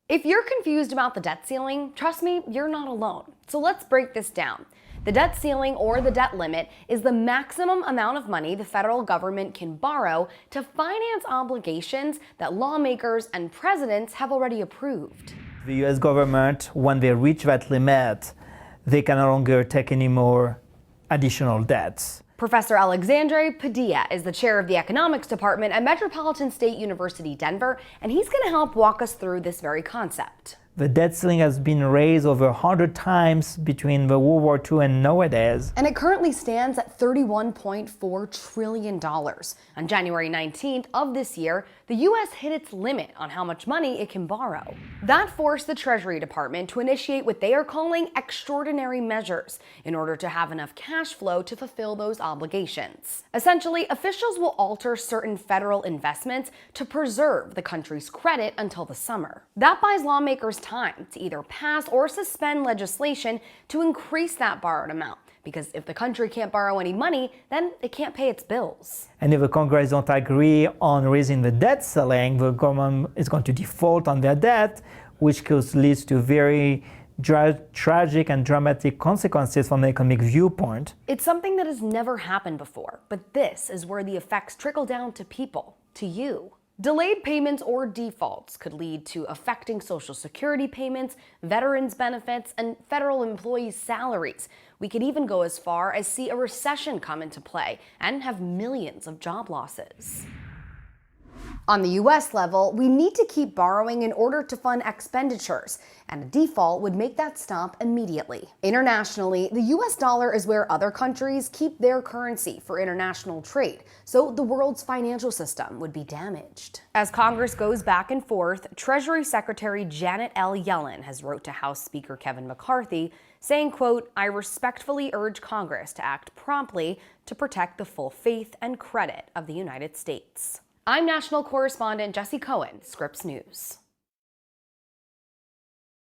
If you're confused about the debt ceiling, trust me, you're not alone. So let's break this down. The debt ceiling, or the debt limit, is the maximum amount of money the federal government can borrow to finance obligations that lawmakers and presidents have already approved. The US government, when they reach that limit, they can no longer take any more additional debts. Professor Alexandre Padilla is the chair of the economics department at Metropolitan State University, Denver, and he's going to help walk us through this very concept. The debt ceiling has been raised over 100 times between the World War II and nowadays. And it currently stands at $31.4 trillion. On January 19th of this year, the U.S. hit its limit on how much money it can borrow. That forced the Treasury Department to initiate what they are calling extraordinary measures in order to have enough cash flow to fulfill those obligations. Essentially, officials will alter certain federal investments to preserve the country's credit until the summer. That buys lawmakers time to either pass or suspend legislation to increase that borrowed amount. Because if the country can't borrow any money, then it can't pay its bills. And if the Congress don't agree on raising the debt ceiling, the government is going to default on their debt, which could lead to very tragic and dramatic consequences from an economic viewpoint. It's something that has never happened before, but this is where the effects trickle down to people, to you. Delayed payments or defaults could lead to affecting Social Security payments, veterans benefits, and federal employees' salaries. We could even go as far as see a recession come into play and have millions of job losses. On the U.S. level, we need to keep borrowing in order to fund expenditures, and a default would make that stop immediately. Internationally, the U.S. dollar is where other countries keep their currency for international trade, so the world's financial system would be damaged. As Congress goes back and forth, Treasury Secretary Janet L. Yellen has wrote to House Speaker Kevin McCarthy saying, quote, "I respectfully urge Congress to act promptly to protect the full faith and credit of the United States." I'm national correspondent Jesse Cohen, Scripps News.